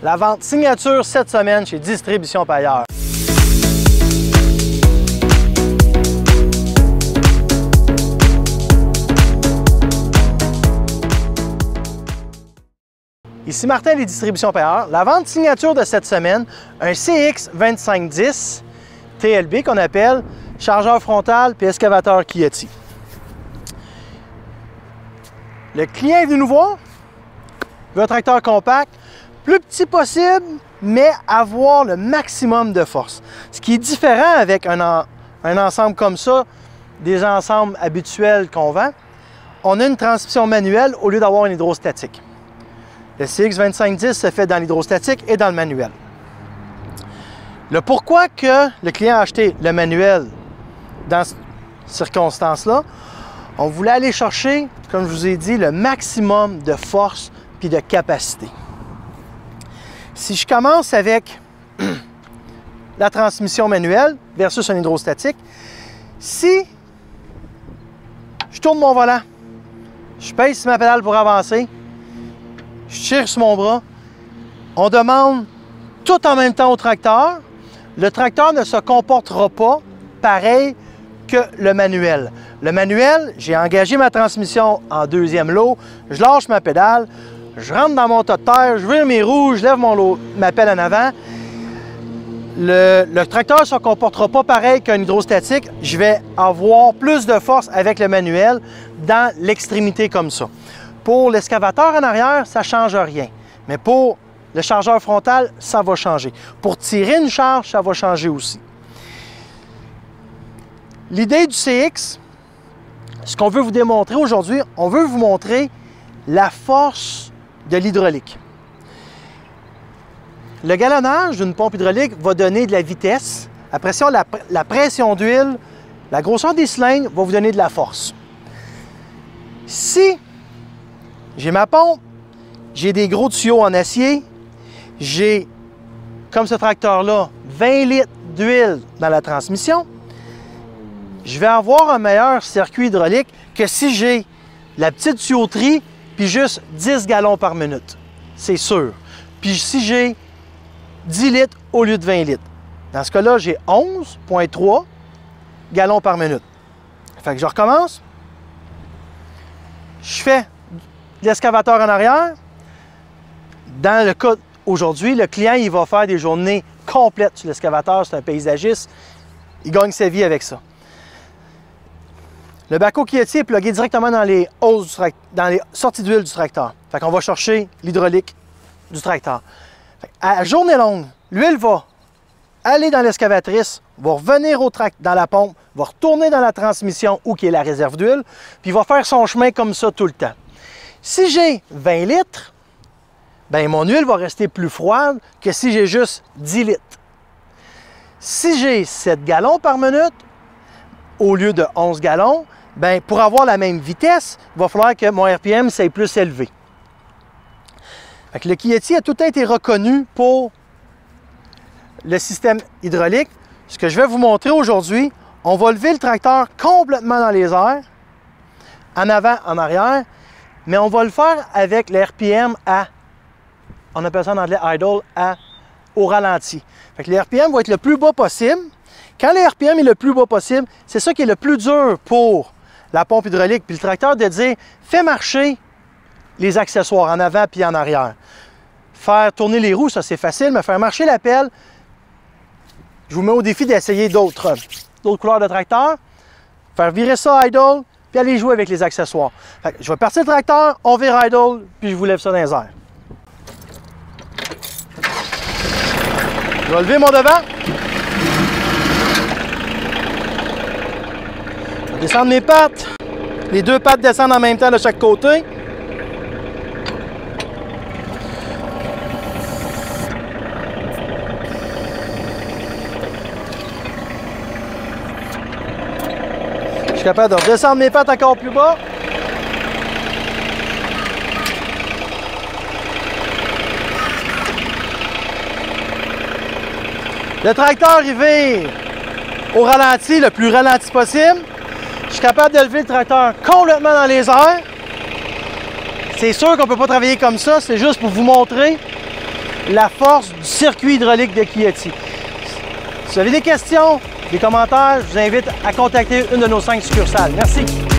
La vente signature cette semaine chez Distribution Paillard. Ici Martin des Distributions Paillard. La vente signature de cette semaine, un CX2510 TLB qu'on appelle chargeur frontal puis excavateur Kieti. Le client est venu nous voir, il veut un tracteur compact, plus petit possible, mais avoir le maximum de force. Ce qui est différent avec un ensemble comme ça, des ensembles habituels qu'on vend, on a une transmission manuelle au lieu d'avoir une hydrostatique. Le CX2510 se fait dans l'hydrostatique et dans le manuel. Le pourquoi que le client a acheté le manuel dans cette circonstance-là, on voulait aller chercher, comme je vous ai dit, le maximum de force puis de capacité. Si je commence avec la transmission manuelle versus un hydrostatique, si je tourne mon volant, je pèse sur ma pédale pour avancer, je tire sur mon bras, on demande tout en même temps au tracteur. Le tracteur ne se comportera pas pareil que le manuel. Le manuel, j'ai engagé ma transmission en deuxième lot, je lâche ma pédale, je rentre dans mon tas de terre, je vire mes roues, je lève ma pelle en avant. Le tracteur ne se comportera pas pareil qu'un hydrostatique. Je vais avoir plus de force avec le manuel dans l'extrémité comme ça. Pour l'excavateur en arrière, ça ne change rien. Mais pour le chargeur frontal, ça va changer. Pour tirer une charge, ça va changer aussi. L'idée du CX, ce qu'on veut vous démontrer aujourd'hui, on veut vous montrer la force de l'hydraulique. Le galonnage d'une pompe hydraulique va donner de la vitesse. Après ça, la pression d'huile, la grosseur des cylindres va vous donner de la force. Si j'ai ma pompe, j'ai des gros tuyaux en acier, j'ai, comme ce tracteur-là, 20 litres d'huile dans la transmission, je vais avoir un meilleur circuit hydraulique que si j'ai la petite tuyauterie puis juste 10 gallons par minute. C'est sûr. Puis si j'ai 10 litres au lieu de 20 litres. Dans ce cas-là, j'ai 11,3 gallons par minute. Fait que je recommence. Je fais l'excavateur en arrière. Dans le cas aujourd'hui, le client il va faire des journées complètes sur l'excavateur. C'est un paysagiste. Il gagne sa vie avec ça. Le backhoe Kieti est plugué directement dans les hausses dans les sorties d'huile du tracteur. Fait qu'on va chercher l'hydraulique du tracteur. À la journée longue, l'huile va aller dans l'excavatrice, va revenir dans la pompe, va retourner dans la transmission où qui est la réserve d'huile, puis il va faire son chemin comme ça tout le temps. Si j'ai 20 litres, bien mon huile va rester plus froide que si j'ai juste 10 litres. Si j'ai 7 gallons par minute, au lieu de 11 gallons, bien, pour avoir la même vitesse, il va falloir que mon RPM soit plus élevé. Fait que le Kieti a tout été reconnu pour le système hydraulique. Ce que je vais vous montrer aujourd'hui, on va lever le tracteur complètement dans les airs, en avant, en arrière, mais on va le faire avec le RPM on appelle ça en anglais idle, au ralenti. Fait que le RPM va être le plus bas possible. Quand le RPM est le plus bas possible, c'est ça qui est le plus dur pour la pompe hydraulique. Puis le tracteur de dire, fais marcher les accessoires en avant puis en arrière. Faire tourner les roues, ça c'est facile, mais faire marcher la pelle, je vous mets au défi d'essayer d'autres couleurs de tracteur. Faire virer ça idle, puis aller jouer avec les accessoires. Fait que je vais partir le tracteur, on vire idle, puis je vous lève ça dans les airs. Je vais lever mon devant. Je vais descendre mes pattes. Les deux pattes descendent en même temps de chaque côté. Je suis capable de redescendre mes pattes encore plus bas. Le tracteur, il vire au ralenti, le plus ralenti possible. Je suis capable de lever le tracteur complètement dans les airs. C'est sûr qu'on ne peut pas travailler comme ça, c'est juste pour vous montrer la force du circuit hydraulique de Chieti. Si vous avez des questions, des commentaires, je vous invite à contacter une de nos 5 succursales. Merci.